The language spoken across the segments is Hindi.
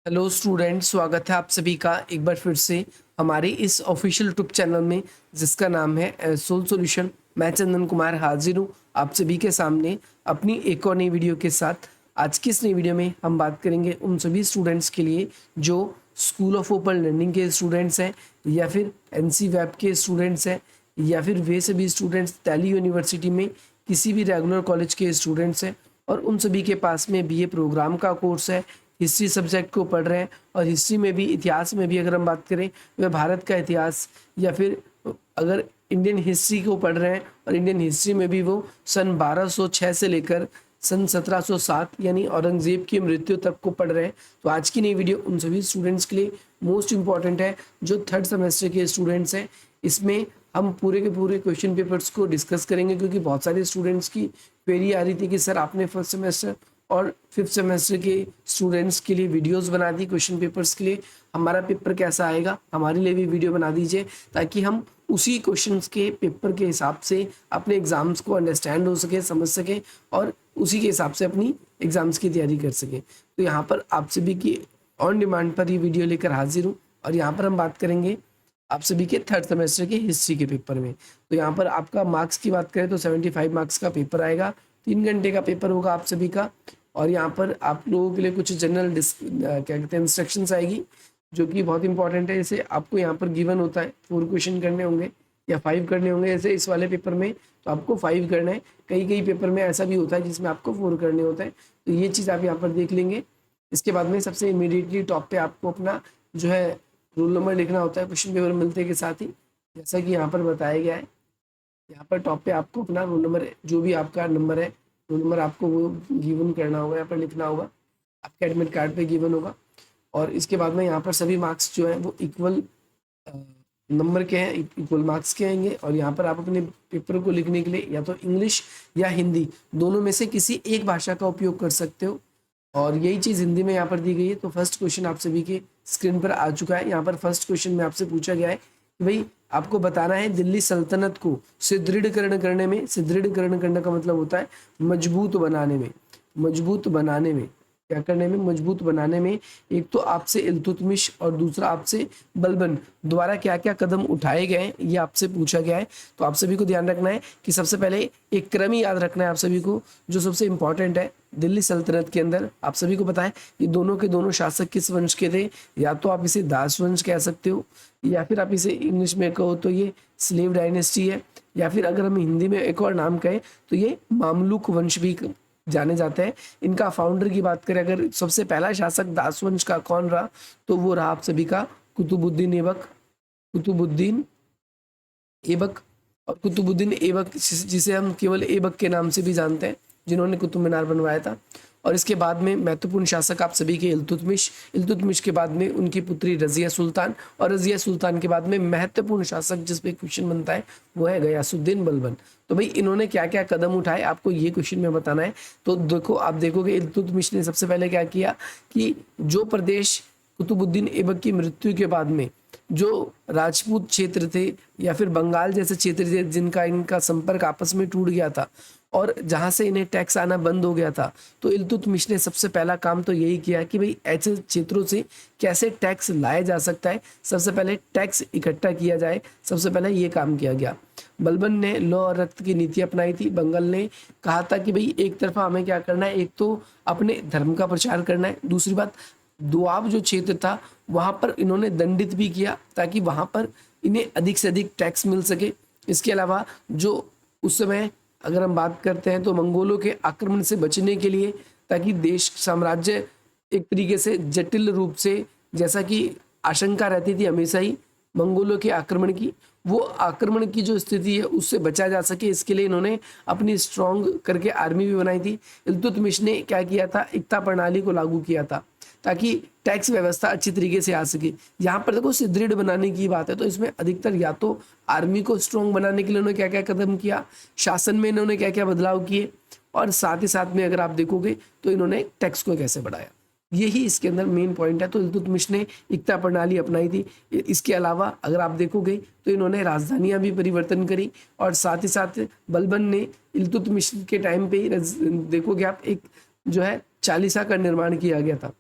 हेलो स्टूडेंट, स्वागत है आप सभी का एक बार फिर से हमारे इस ऑफिशियल यूट्यूब चैनल में जिसका नाम है सोल सॉल्यूशन। मैं चंदन कुमार हाजिर हूँ आप सभी के सामने अपनी एक और नई वीडियो के साथ। आज की इस नई वीडियो में हम बात करेंगे उन सभी स्टूडेंट्स के लिए जो स्कूल ऑफ ओपन लर्निंग के स्टूडेंट्स हैं या फिर एनसी वेब के स्टूडेंट्स हैं या फिर वे सभी स्टूडेंट्स दिल्ली यूनिवर्सिटी में किसी भी रेगुलर कॉलेज के स्टूडेंट्स हैं और उन सभी के पास में बीए प्रोग्राम का कोर्स है, हिस्ट्री सब्जेक्ट को पढ़ रहे हैं और हिस्ट्री में भी इतिहास में भी अगर हम बात करें वह भारत का इतिहास या फिर अगर इंडियन हिस्ट्री को पढ़ रहे हैं और इंडियन हिस्ट्री में भी वो सन 1206 से लेकर सन 1707 यानी औरंगजेब की मृत्यु तक को पढ़ रहे हैं। तो आज की नई वीडियो उन सभी स्टूडेंट्स के लिए मोस्ट इंपॉर्टेंट है जो थर्ड सेमेस्टर के स्टूडेंट्स हैं। इसमें हम पूरे के पूरे क्वेश्चन पेपर्स को डिस्कस करेंगे क्योंकि बहुत सारे स्टूडेंट्स की क्वेरी आ रही थी कि सर आपने फर्स्ट सेमेस्टर और फिफ्थ सेमेस्टर के स्टूडेंट्स के लिए वीडियोस बना दी क्वेश्चन पेपर्स के लिए, हमारा पेपर कैसा आएगा, हमारे लिए भी वीडियो बना दीजिए ताकि हम उसी क्वेश्चंस के पेपर के हिसाब से अपने एग्जाम्स को अंडरस्टैंड हो सके, समझ सके और उसी के हिसाब से अपनी एग्जाम्स की तैयारी कर सके। तो यहाँ पर आप सभी की ऑन डिमांड पर ये वीडियो लेकर हाजिर हूँ और यहाँ पर हम बात करेंगे आप सभी के थर्ड सेमेस्टर के हिस्ट्री के पेपर में। तो यहाँ पर आपका मार्क्स की बात करें तो 75 मार्क्स का पेपर आएगा, 3 घंटे का पेपर होगा आप सभी का। और यहाँ पर आप लोगों के लिए कुछ जनरल क्या कहते हैं इंस्ट्रक्शंस आएगी जो कि बहुत इंपॉर्टेंट है। जैसे आपको यहाँ पर गिवन होता है 4 क्वेश्चन करने होंगे या 5 करने होंगे, जैसे इस वाले पेपर में तो आपको 5 करना है। कई कई पेपर में ऐसा भी होता है जिसमें आपको 4 करने होता है, तो ये चीज़ आप यहाँ पर देख लेंगे। इसके बाद में सबसे इमीडिएटली टॉप पे आपको अपना जो है रोल नंबर लिखना होता है क्वेश्चन पेपर मिलते के साथ ही, जैसा कि यहाँ पर बताया गया है। यहाँ पर टॉप पे आपको अपना रोल नंबर जो भी आपका नंबर है रोल नंबर आपको वो गिवन करना होगा, यहाँ पर लिखना होगा, आपके एडमिट कार्ड पे गिवन होगा। और इसके बाद में यहाँ पर सभी मार्क्स जो हैं वो इक्वल नंबर के हैं, इक्वल मार्क्स के आएंगे। और यहाँ पर आप अपने पेपर को लिखने के लिए या तो इंग्लिश या हिंदी दोनों में से किसी एक भाषा का उपयोग कर सकते हो और यही चीज़ हिंदी में यहाँ पर दी गई है। तो फर्स्ट क्वेश्चन आप सभी के स्क्रीन पर आ चुका है। यहाँ पर फर्स्ट क्वेश्चन में आपसे पूछा गया है कि भाई आपको बताना है दिल्ली सल्तनत को सुदृढ़ीकरण करने में, सुदृढ़ीकरण करने का मतलब होता है मजबूत बनाने में, मजबूत बनाने में क्या करने में, मजबूत बनाने में। एक तो आपसे इल्तुतमिश और दूसरा आपसे बलबन द्वारा क्या क्या कदम उठाए गए हैं ये आपसे पूछा गया है। तो आप सभी को ध्यान रखना है कि सबसे पहले एक क्रम ही याद रखना है आप सभी को जो सबसे इंपॉर्टेंट है। दिल्ली सल्तनत के अंदर आप सभी को पता है ये दोनों के दोनों शासक किस वंश के थे, या तो आप इसे दास वंश कह सकते हो या फिर आप इसे इंग्लिश में कहो तो ये स्लेव डायनेस्टी है, या फिर अगर हम हिंदी में एक और नाम कहें तो ये मामलुक वंश भी जाने जाते हैं। इनका फाउंडर की बात करें अगर सबसे पहला शासक दास वंश का कौन रहा तो वो रहा आप सभी का कुतुबुद्दीन ऐबक, कुतुबुद्दीन ऐबक। और कुतुबुद्दीन ऐबक जिसे हम केवल ऐबक के नाम से भी जानते हैं, जिन्होंने कुतुब मीनार बनवाया था। और इसके बाद में महत्वपूर्ण शासक आप सभी के इल्तुतमिश, इल्तुतमिश के बाद में उनकी पुत्री रजिया सुल्तान और रजिया सुल्तान के बाद में महत्वपूर्ण शासक जिस पे क्वेश्चन बनता है वो है गयासुद्दीन बलबन। तो भाई इन्होंने क्या क्या कदम उठाए आपको ये क्वेश्चन में बताना है। तो देखो आप देखोगे इल्तुतमिश ने सबसे पहले क्या किया कि जो प्रदेश कुतुबुद्दीन ऐबक की मृत्यु के बाद में जो राजपूत क्षेत्र थे या फिर बंगाल जैसे क्षेत्र थे जिनका इनका संपर्क आपस में टूट गया था और जहां से इन्हें टैक्स आना बंद हो गया था, तो इल्तुतमिश ने सबसे पहला काम तो यही किया कि भाई ऐसे क्षेत्रों से कैसे टैक्स लाया जा सकता है, सबसे पहले टैक्स इकट्ठा किया जाए, सबसे पहले ये काम किया गया। बलबन ने लौ और रक्त की नीति अपनाई थी। बंगाल ने कहा था कि भाई एक तरफा हमें क्या करना है, एक तो अपने धर्म का प्रचार करना है, दूसरी बात दोआब जो क्षेत्र था वहां पर इन्होंने दंडित भी किया ताकि वहां पर इन्हें अधिक से अधिक टैक्स मिल सके। इसके अलावा जो उस समय अगर हम बात करते हैं तो मंगोलों के आक्रमण से बचने के लिए, ताकि देश साम्राज्य एक तरीके से जटिल रूप से, जैसा कि आशंका रहती थी हमेशा ही मंगोलों के आक्रमण की, वो आक्रमण की जो स्थिति है उससे बचा जा सके, इसके लिए इन्होंने अपनी स्ट्रॉन्ग करके आर्मी भी बनाई थी। इल्तुतमिश ने क्या किया था, एकता प्रणाली को लागू किया था ताकि टैक्स व्यवस्था अच्छी तरीके से आ सके। यहाँ पर देखो सुदृढ़ बनाने की बात है तो इसमें अधिकतर या तो आर्मी को स्ट्रॉन्ग बनाने के लिए उन्होंने क्या क्या कदम किया, शासन में इन्होंने क्या क्या बदलाव किए, और साथ ही साथ में अगर आप देखोगे तो इन्होंने टैक्स को कैसे बढ़ाया, यही इसके अंदर मेन पॉइंट है। तो इल्तुतमिश ने एकता प्रणाली अपनाई थी। इसके अलावा अगर आप देखोगे तो इन्होंने राजधानियां भी परिवर्तन करी और साथ ही साथ बलबन ने इल्तुतमिश के टाइम पे ही देखोगे आप एक जो है चालीसा का निर्माण किया गया था।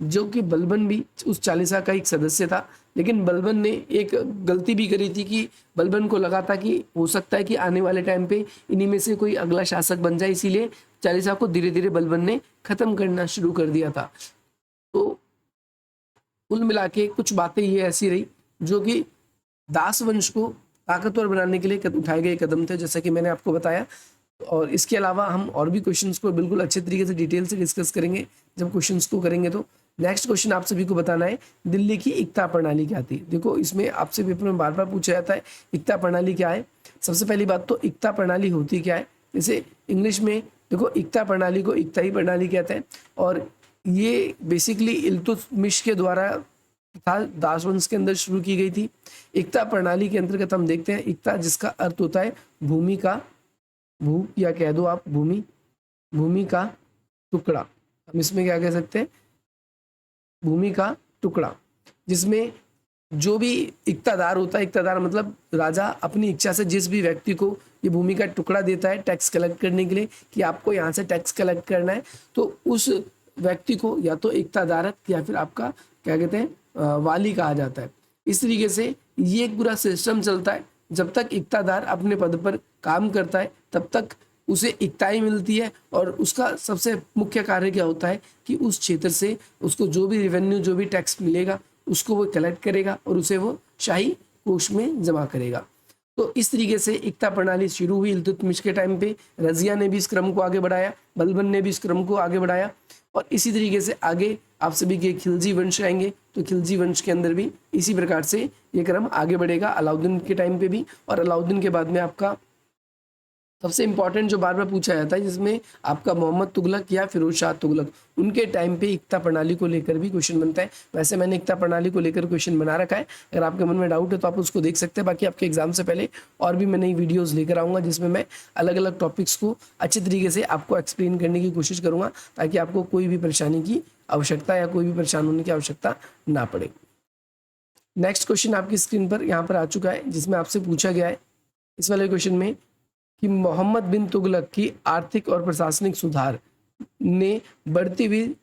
जो कि बलबन भी उस चालीसा का एक सदस्य था, लेकिन बलबन ने एक गलती भी करी थी कि बलबन को लगा था कि हो सकता है कि आने वाले टाइम पे इन्हीं में से कोई अगला शासक बन जाए, इसीलिए चालीसा को धीरे धीरे बलबन ने खत्म करना शुरू कर दिया था। तो कुल मिला के कुछ बातें ये ऐसी रही जो कि दास वंश को ताकतवर बनाने के लिए उठाए गए कदम थे, जैसा कि मैंने आपको बताया। और इसके अलावा हम और भी क्वेश्चंस को बिल्कुल अच्छे तरीके से डिटेल से डिस्कस करेंगे जब क्वेश्चंस को करेंगे। तो नेक्स्ट क्वेश्चन आप सभी को बताना है, दिल्ली की एकता प्रणाली क्या थी। देखो इसमें आपसे पेपर में बार बार पूछा जाता है एकता प्रणाली क्या है। सबसे पहली बात तो एकता प्रणाली होती क्या है। जैसे इंग्लिश में देखो एकता प्रणाली को एकताई प्रणाली कहते हैं, और ये बेसिकली इल्तुतमिश के द्वारा था दास वंश के अंदर शुरू की गई थी। एकता प्रणाली के अंतर्गत हम देखते हैं एकता जिसका अर्थ होता है भूमि का, भू या कह दो आप भूमि, भूमि का टुकड़ा। हम इसमें क्या कह सकते हैं, भूमि का टुकड़ा, जिसमें जो भी इक्तादार होता है, इक्तादार मतलब राजा अपनी इच्छा से जिस भी व्यक्ति को ये भूमि का टुकड़ा देता है टैक्स कलेक्ट करने के लिए कि आपको यहाँ से टैक्स कलेक्ट करना है, तो उस व्यक्ति को या तो इक्तादारक या फिर आपका क्या कहते हैं वाली कहा जाता है। इस तरीके से ये एक पूरा सिस्टम चलता है। जब तक इक्तादार अपने पद पर काम करता है तब तक उसे इक्ताई मिलती है, और उसका सबसे मुख्य कार्य क्या होता है कि उस क्षेत्र से उसको जो भी रेवेन्यू, जो भी टैक्स मिलेगा उसको वो कलेक्ट करेगा और उसे वो शाही कोष में जमा करेगा। तो इस तरीके से एकता प्रणाली शुरू हुई इल्तुतमिश के टाइम पे। रजिया ने भी इस क्रम को आगे बढ़ाया, बलबन ने भी इस क्रम को आगे बढ़ाया, और इसी तरीके से आगे आप सभी के खिलजी वंश आएंगे, तो खिलजी वंश के अंदर भी इसी प्रकार से ये क्रम आगे बढ़ेगा अलाउद्दीन के टाइम पे भी। और अलाउद्दीन के बाद में आपका सबसे इंपॉर्टेंट जो बार बार पूछा जाता है जिसमें आपका मोहम्मद तुगलक या फिरोज शाह तुगलक, उनके टाइम पे एकता प्रणाली को लेकर भी क्वेश्चन बनता है। वैसे मैंने एकता प्रणाली को लेकर क्वेश्चन बना रखा है, अगर आपके मन में डाउट है तो आप उसको देख सकते हैं। बाकी आपके एग्जाम से पहले और भी मैं नई वीडियोज़ लेकर आऊँगा जिसमें मैं अलग अलग टॉपिक्स को अच्छे तरीके से आपको एक्सप्लेन करने की कोशिश करूँगा, ताकि आपको कोई भी परेशानी की आवश्यकता या कोई भी परेशान होने की आवश्यकता ना पड़े। नेक्स्ट क्वेश्चन आपकी स्क्रीन पर यहाँ पर आ चुका है, जिसमें आपसे पूछा गया है इस वाले क्वेश्चन में कि मोहम्मद बिन तुगलक की आर्थिक और प्रशासनिक सुधार ने बढ़ती हुई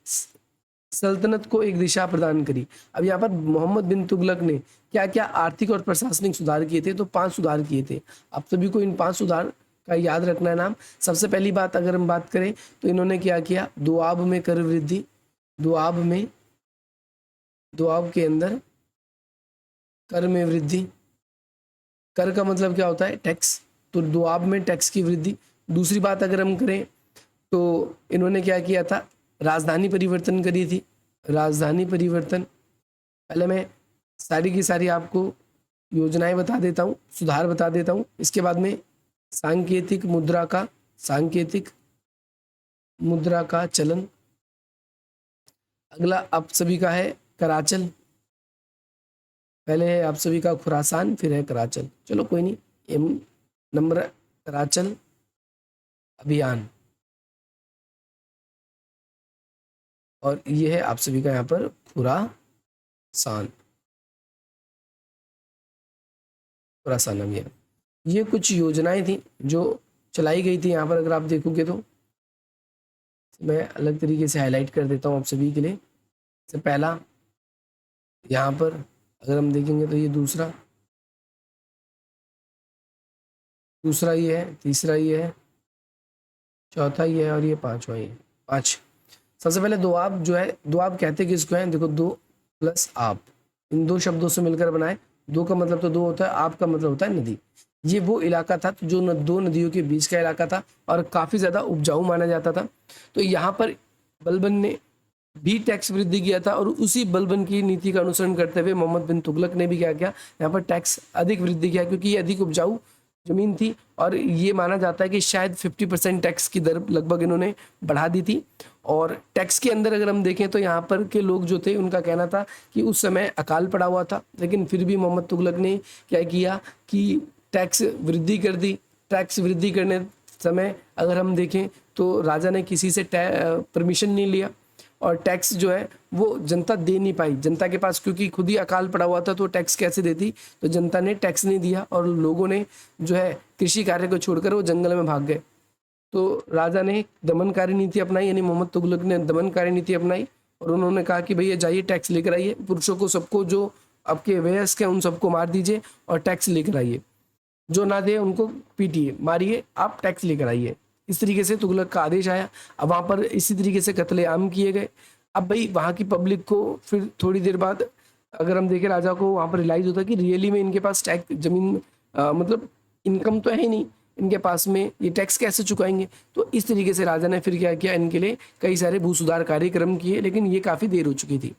सल्तनत को एक दिशा प्रदान करी। अब यहाँ पर मोहम्मद बिन तुगलक ने क्या क्या आर्थिक और प्रशासनिक सुधार किए थे, तो 5 सुधार किए थे। आप सभी को इन 5 सुधार का याद रखना है नाम। सबसे पहली बात अगर हम बात करें तो इन्होंने क्या किया, दुआब में कर वृद्धि, दुआब के अंदर कर में वृद्धि। कर का मतलब क्या होता है, टैक्स, तो दुआब में टैक्स की वृद्धि। दूसरी बात अगर हम करें तो इन्होंने क्या किया था, राजधानी परिवर्तन करी थी। राजधानी परिवर्तन, पहले मैं सारी की सारी आपको योजनाएं बता देता हूँ, सुधार बता देता हूँ, इसके बाद में सांकेतिक मुद्रा का चलन। अगला आप सभी का है कराचल, पहले है आप सभी का खुरासान, फिर है कराचल। चलो कोई नहीं, एम नंबर कराचल अभियान, और ये है आप सभी का यहाँ पर खुरासान अभियान। ये कुछ योजनाएं थी जो चलाई गई थी यहाँ पर। अगर आप देखोगे तो मैं अलग तरीके से हाईलाइट कर देता हूँ आप सभी के लिए। से पहला यहाँ पर अगर हम देखेंगे तो ये दूसरा ये है, तीसरा ये है, चौथा ये है, और ये पांचवा ये है। 5 सबसे पहले दुआब जो है, दुआब कहते किसको है, देखो दो प्लस आप, इन 2 शब्दों से मिलकर बनाए। दो का मतलब तो 2 होता है, आप का मतलब होता है नदी। ये वो इलाका था जो 2 नदियों के बीच का इलाका था और काफ़ी ज़्यादा उपजाऊ माना जाता था। तो यहाँ पर बलबन ने भी टैक्स वृद्धि किया था, और उसी बलबन की नीति का अनुसरण करते हुए मोहम्मद बिन तुगलक ने भी क्या किया, यहाँ पर टैक्स अधिक वृद्धि किया, क्योंकि ये अधिक उपजाऊ जमीन थी और ये माना जाता है कि शायद 50% टैक्स की दर लगभग इन्होंने बढ़ा दी थी। और टैक्स के अंदर अगर हम देखें तो यहाँ पर के लोग जो थे उनका कहना था कि उस समय अकाल पड़ा हुआ था, लेकिन फिर भी मोहम्मद तुगलक ने क्या किया कि टैक्स वृद्धि कर दी। टैक्स वृद्धि करने समय अगर हम देखें तो राजा ने किसी से परमिशन नहीं लिया, और टैक्स जो है वो जनता दे नहीं पाई जनता के पास, क्योंकि खुद ही अकाल पड़ा हुआ था, तो टैक्स कैसे देती। तो जनता ने टैक्स नहीं दिया और लोगों ने जो है कृषि कार्य को छोड़कर वो जंगल में भाग गए। तो राजा ने दमनकारी नीति अपनाई, यानी मोहम्मद तुगलक ने दमनकारी नीति अपनाई, और उन्होंने कहा कि भैया जाइए टैक्स लेकर आइए, पुरुषों को सबको जो आपके वयस्क हैं उन सबको मार दीजिए और टैक्स लेकर आइए, जो ना दे उनको पीटिए, मारिए, आप टैक्स लेकर आइए। इस तरीके से तुगलक का आदेश आया। अब वहाँ पर इसी तरीके से कत्लेआम किए गए। अब भाई वहाँ की पब्लिक को फिर थोड़ी देर बाद अगर हम देखें, राजा को वहाँ पर रियलाइज होता है कि रियली में इनके पास टैक्स जमीन मतलब इनकम तो है ही नहीं इनके पास में, ये टैक्स कैसे चुकाएंगे। तो इस तरीके से राजा ने फिर क्या किया, इनके लिए कई सारे भू सुधार कार्यक्रम किए, लेकिन ये काफ़ी देर हो चुकी थी।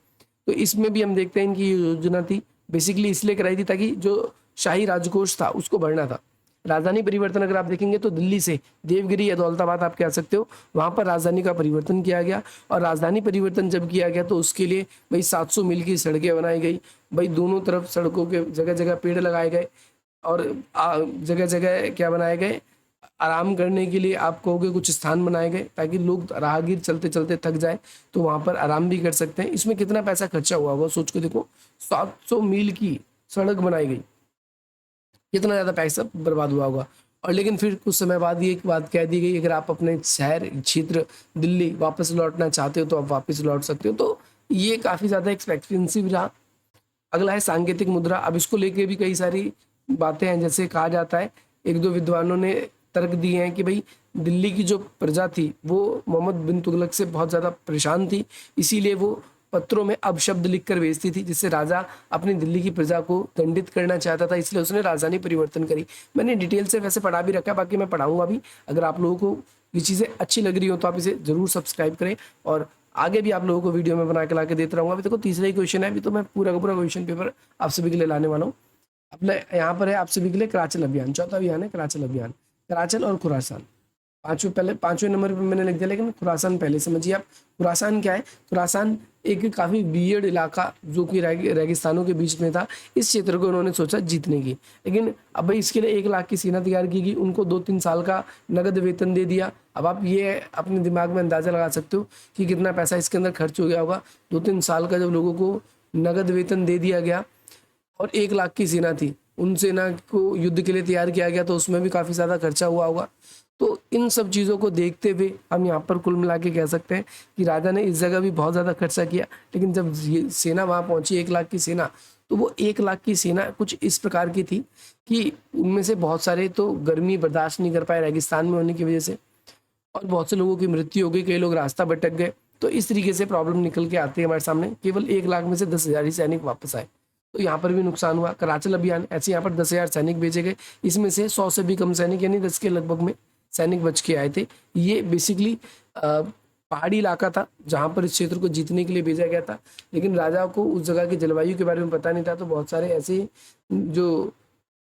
तो इसमें भी हम देखते हैं इनकी योजना थी बेसिकली इसलिए कराई थी ताकि जो शाही राजकोष था उसको भरना था। राजधानी परिवर्तन अगर आप देखेंगे तो दिल्ली से देवगिरी या दौलताबाद आप कह सकते हो, वहाँ पर राजधानी का परिवर्तन किया गया। और राजधानी परिवर्तन जब किया गया तो उसके लिए भाई 700 मील की सड़कें बनाई गई, भाई दोनों तरफ सड़कों के जगह जगह पेड़ लगाए गए, और जगह जगह क्या बनाए गए, आराम करने के लिए आप कहोगे कुछ स्थान बनाए गए ताकि लोग राहगीर चलते चलते थक जाए तो वहाँ पर आराम भी कर सकते हैं। इसमें कितना पैसा खर्चा हुआ होगा सोच के देखो, 700 मील की सड़क बनाई गई, कितना ज़्यादा पैसा बर्बाद हुआ होगा। और लेकिन फिर कुछ समय बाद ये एक बात कह दी गई, अगर आप अपने शहर क्षेत्र दिल्ली वापस लौटना चाहते हो तो आप वापस लौट सकते हो। तो ये काफ़ी ज़्यादा एक्सपेंसिव रहा। अगला है सांकेतिक मुद्रा। अब इसको लेके भी कई सारी बातें हैं, जैसे कहा जाता है, एक दो विद्वानों ने तर्क दिए हैं कि भाई दिल्ली की जो प्रजा थी वो मोहम्मद बिन तुगलक से बहुत ज़्यादा परेशान थी, इसीलिए वो पत्रों में अपशब्द लिखकर भेजती थी, जिससे राजा अपनी दिल्ली की प्रजा को दंडित करना चाहता था, इसलिए उसने राजधानी परिवर्तन करी। मैंने डिटेल से वैसे पढ़ा भी रखा है, बाकी मैं पढ़ाऊंगा भी। अगर आप लोगों को ये चीज़ें अच्छी लग रही हो तो आप इसे ज़रूर सब्सक्राइब करें, और आगे भी आप लोगों को वीडियो में बना के ला के देता रहूँगा। अभी देखो तीसरा ही क्वेश्चन है, अभी तो मैं पूरा का पूरा क्वेश्चन पेपर आप सभी के लिए लाने वाला हूँ। अपने यहाँ पर है आप सभी के लिए कराचल अभियान, चौथा अभियान है कराचल अभियान। कराचल और खुरासान, पांचवें नंबर पर मैंने लिख दिया, लेकिन खुरासान पहले समझिए आप। खुरासान क्या है? खुरासान एक काफ़ी वियर्ड इलाका जो कि रेगिस्तानों के बीच में था, इस क्षेत्र को उन्होंने सोचा जीतने की। लेकिन अब भाई इसके लिए 1 लाख की सेना तैयार की गई, उनको 2-3 साल का नगद वेतन दे दिया। अब आप ये अपने दिमाग में अंदाज़ा लगा सकते हो कि कितना पैसा इसके अंदर खर्च हो गया होगा। 2-3 साल का जब लोगों को नगद वेतन दे दिया गया और 1 लाख की सेना थी, उन सेना को युद्ध के लिए तैयार किया गया, तो उसमें भी काफ़ी ज़्यादा खर्चा हुआ होगा। तो इन सब चीज़ों को देखते हुए हम यहाँ पर कुल मिला के कह सकते हैं कि राजा ने इस जगह भी बहुत ज़्यादा खर्चा किया, लेकिन जब ये सेना वहाँ पहुँची 1 लाख की सेना, तो वो 1 लाख की सेना कुछ इस प्रकार की थी कि उनमें से बहुत सारे तो गर्मी बर्दाश्त नहीं कर पाए रेगिस्तान में होने की वजह से, और बहुत से लोगों की मृत्यु हो गई, कई लोग रास्ता भटक गए। तो इस तरीके से प्रॉब्लम निकल के आती है हमारे सामने। केवल 1 लाख में से 10,000 ही सैनिक वापस आए, तो यहाँ पर भी नुकसान हुआ। कराचल अभियान, ऐसे यहाँ पर 10,000 सैनिक भेजे गए, इसमें से 100 से भी कम सैनिक यानी 10 के लगभग में सैनिक बच के आए थे। ये बेसिकली पहाड़ी इलाका था जहाँ पर इस क्षेत्र को जीतने के लिए भेजा गया था, लेकिन राजा को उस जगह की जलवायु के बारे में पता नहीं था, तो बहुत सारे ऐसे जो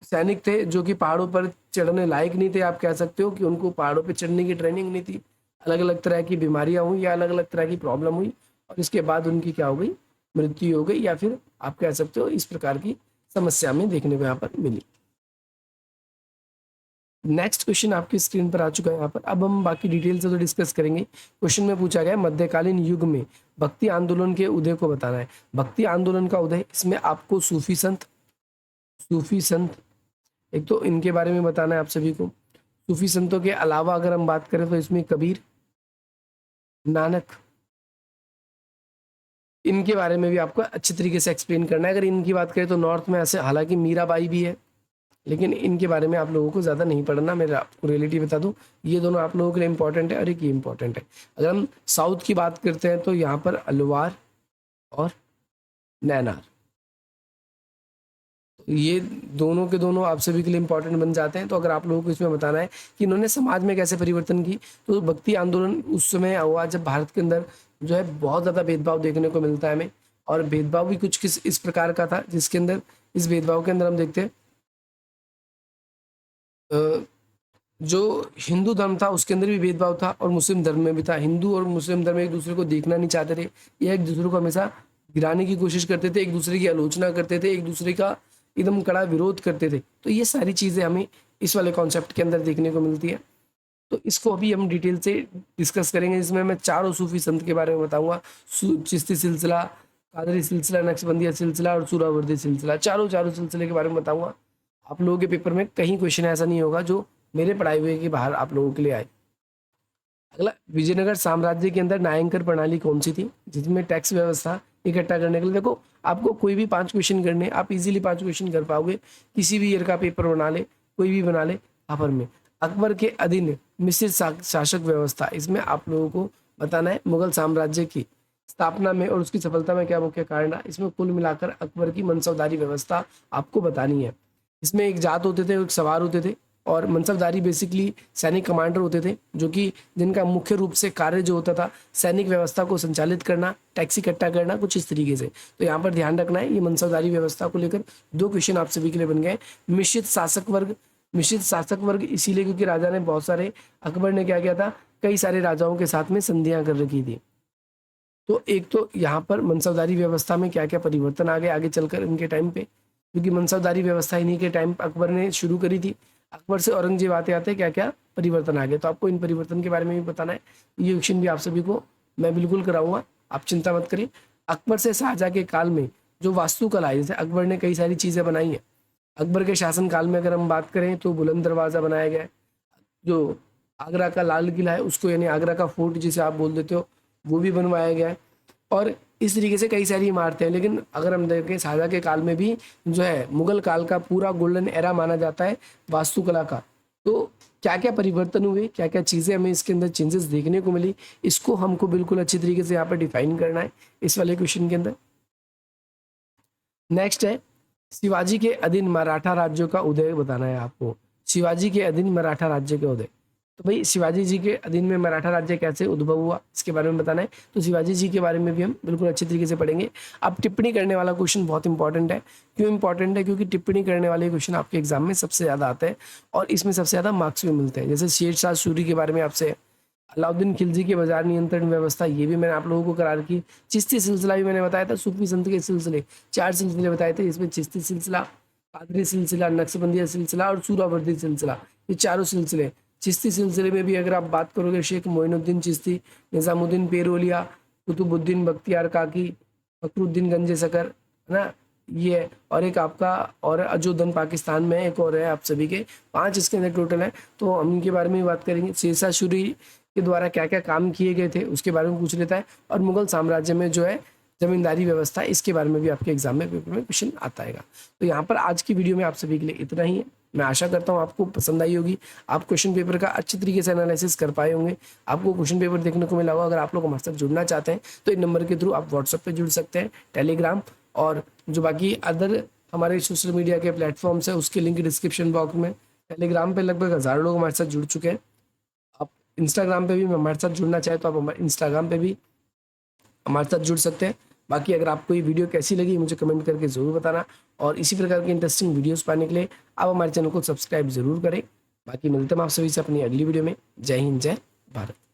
सैनिक थे जो कि पहाड़ों पर चढ़ने लायक नहीं थे, आप कह सकते हो कि उनको पहाड़ों पर चढ़ने की ट्रेनिंग नहीं थी। अलग अलग तरह की बीमारियां हुई या अलग अलग तरह की प्रॉब्लम हुई, और इसके बाद उनकी क्या हो गई, मृत्यु हो गई, या फिर आप कह सकते हो इस प्रकार की समस्या में देखने को यहाँ पर मिली। नेक्स्ट क्वेश्चन आपकी स्क्रीन पर आ चुका है यहाँ पर। अब हम बाकी डिटेल से तो डिस्कस करेंगे। क्वेश्चन में पूछा गया मध्यकालीन युग में भक्ति आंदोलन के उदय को बताना है। भक्ति आंदोलन का उदय, इसमें आपको सूफी संत एक तो इनके बारे में बताना है आप सभी को। सूफी संतों के अलावा अगर हम बात करें तो इसमें कबीर, नानक, इनके बारे में भी आपको अच्छी तरीके से एक्सप्लेन करना है। अगर इनकी बात करें तो नॉर्थ में ऐसे हालांकि मीराबाई भी है, लेकिन इनके बारे में आप लोगों को ज़्यादा नहीं पढ़ना। मैं आपको रियलिटी बता दूं, ये दोनों आप लोगों के लिए इंपॉर्टेंट है और एक ये इंपॉर्टेंट है। अगर हम साउथ की बात करते हैं तो यहाँ पर अलवार और नैनार, ये दोनों के दोनों आप सभी के लिए इंपॉर्टेंट बन जाते हैं। तो अगर आप लोगों को इसमें बताना है कि इन्होंने समाज में कैसे परिवर्तन की, तो भक्ति आंदोलन उस समय हुआ जब भारत के अंदर जो है बहुत ज़्यादा भेदभाव देखने को मिलता है हमें, और भेदभाव भी कुछ किस इस प्रकार का था जिसके अंदर, इस भेदभाव के अंदर हम देखते हैं जो हिंदू धर्म था उसके अंदर भी भेदभाव था और मुस्लिम धर्म में भी था। हिंदू और मुस्लिम धर्म एक दूसरे को देखना नहीं चाहते थे, ये एक दूसरे को हमेशा गिराने की कोशिश करते थे, एक दूसरे की आलोचना करते थे, एक दूसरे का एकदम कड़ा विरोध करते थे। तो ये सारी चीज़ें हमें इस वाले कॉन्सेप्ट के अंदर देखने को मिलती है। तो इसको अभी हम डिटेल से डिस्कस करेंगे, जिसमें मैं चारों सूफी संत के बारे में बताऊंगा। चिश्ती सिलसिला, कादरी सिलसिला, नक्शबंदिया सिलसिला और सुहरावर्दी सिलसिला, चारों सिलसिले के बारे में बताऊंगा। आप लोगों के पेपर में कहीं क्वेश्चन ऐसा नहीं होगा जो मेरे पढ़ाए हुए के बाहर आप लोगों के लिए आए। अगला, विजयनगर साम्राज्य के अंदर न्यायांकर प्रणाली कौन सी थी जिसमें टैक्स व्यवस्था इकट्ठा करने के लिए, देखो आपको कोई भी 5 क्वेश्चन करने, आप इजीली 5 क्वेश्चन कर पाओगे, किसी भी ईयर का पेपर बना ले, कोई भी बना ले। यहाँ पर में अकबर के अधीन मिश्रित शासक व्यवस्था, इसमें आप लोगों को बताना है मुगल साम्राज्य की स्थापना में और उसकी सफलता में क्या मुख्य कारण है। इसमें कुल मिलाकर अकबर की मनसबदारी व्यवस्था आपको बतानी है। इसमें एक जात होते थे, एक सवार होते थे, और मनसबदारी बेसिकली सैनिक कमांडर होते थे, जो कि जिनका मुख्य रूप से कार्य जो होता था सैनिक व्यवस्था को संचालित करना, टैक्स इकट्ठा करना, कुछ इस तरीके से। तो यहाँ पर ध्यान रखना है, ये मनसबदारी व्यवस्था को लेकर 2 क्वेश्चन आप सभी के लिए बन गए। मिश्रित शासक वर्ग इसीलिए क्योंकि राजा ने बहुत सारे, अकबर ने क्या किया था, कई सारे राजाओं के साथ में संधियां कर रखी थी। तो एक तो यहाँ पर मनसबदारी व्यवस्था में क्या क्या परिवर्तन आ गए आगे चलकर इनके टाइम पे, क्योंकि मनसबदारी व्यवस्था इन्हीं के टाइम अकबर ने शुरू करी थी। अकबर से औरंगजेब आते आते क्या क्या परिवर्तन आ गए, तो आपको इन परिवर्तन के बारे में भी बताना है। ये क्वेश्चन भी आप सभी को मैं बिल्कुल कराऊंगा, आप चिंता मत करिए। अकबर से शाहजहां के काल में जो वास्तुकला है, जैसे अकबर ने कई सारी चीज़ें बनाई हैं। अकबर के शासन काल में अगर हम बात करें तो बुलंद दरवाज़ा बनाया गया है, जो आगरा का लाल किला है उसको, यानी आगरा का फोर्ट जिसे आप बोल देते हो, वो भी बनवाया गया है। और इस तरीके से कई सारी इमारतें हैं। लेकिन अगर हम देखें शाहजहां के काल में भी जो है मुगल काल का पूरा गोल्डन एरा माना जाता है वास्तुकला का। तो क्या क्या परिवर्तन हुए, क्या क्या चीज़ें हमें इसके अंदर चेंजेस देखने को मिली, इसको हमको बिल्कुल अच्छी तरीके से यहाँ पर डिफाइन करना है इस वाले क्वेश्चन के अंदर। नेक्स्ट है, शिवाजी के अधीन मराठा राज्यों का उदय बताना है आपको। शिवाजी के अधीन मराठा राज्य का उदय, तो भाई शिवाजी जी के अधीन में मराठा राज्य कैसे उद्भव हुआ इसके बारे में बताना है। तो शिवाजी जी के बारे में भी हम बिल्कुल अच्छे तरीके से पढ़ेंगे। अब टिप्पणी करने वाला क्वेश्चन बहुत इंपॉर्टेंट है। क्यों इंपॉर्टेंट है? क्योंकि टिप्पणी करने वाले क्वेश्चन आपके एग्जाम में सबसे ज़्यादा आते हैं और इसमें सबसे ज़्यादा मार्क्स भी मिलते हैं। जैसे शेरशाह सूरी के बारे में आपसे, अलाउद्दीन खिलजी की बाजार नियंत्रण व्यवस्था, ये भी मैंने आप लोगों को करार की। चिश्ती सिलसिला भी मैंने बताया था, सूफी संत के सिलसिले 4 सिलसिले बताए थे, इसमें चिश्ती सिलसिला, कादरी सिलसिला, नक्शबंदिया सिलसिला और सूरावर्दी सिलसिला, ये चारों सिलसिले। चिश्ती सिलसिले में भी अगर आप बात करोगे, शेख मोइनुद्दीन चिश्ती, निज़ामुद्दीन पेरोलिया, कुतुबुद्दीन बख्तियार काकी, फखरुद्दीन गंजे सकर, है ना, ये है। और एक आपका और अजोधन पाकिस्तान में एक और है, आप सभी के 5 इसके अंदर टोटल है। तो हम इनके बारे में बात करेंगे। शेरशाह सूरी के द्वारा क्या क्या काम किए गए थे उसके बारे में पूछ लेता है। और मुगल साम्राज्य में जो है जमींदारी व्यवस्था, इसके बारे में भी आपके एग्जाम में पेपर में क्वेश्चन आता है। तो यहाँ पर आज की वीडियो में आप सभी के लिए इतना ही है। मैं आशा करता हूँ आपको पसंद आई होगी, आप क्वेश्चन पेपर का अच्छी तरीके से एनालिसिस कर पाए होंगे, आपको क्वेश्चन पेपर देखने को मिला होगा। अगर आप लोग हमारे साथ जुड़ना चाहते हैं तो इन नंबर के थ्रू आप व्हाट्सएप पे जुड़ सकते हैं, टेलीग्राम और जो बाकी अदर हमारे सोशल मीडिया के प्लेटफॉर्म्स है उसके लिंक डिस्क्रिप्शन बॉक्स में। टेलीग्राम पे लगभग 1000 लोग हमारे साथ जुड़ चुके हैं। आप इंस्टाग्राम पे भी हमारे साथ जुड़ना चाहे तो आप हमारे इंस्टाग्राम पे भी हमारे साथ जुड़ सकते हैं। बाकी अगर आपको ये वीडियो कैसी लगी मुझे कमेंट करके ज़रूर बताना, और इसी प्रकार की इंटरेस्टिंग वीडियोस पाने के लिए आप हमारे चैनल को सब्सक्राइब ज़रूर करें। बाकी मिलते हैं आप सभी से अपनी अगली वीडियो में। जय हिंद, जय भारत।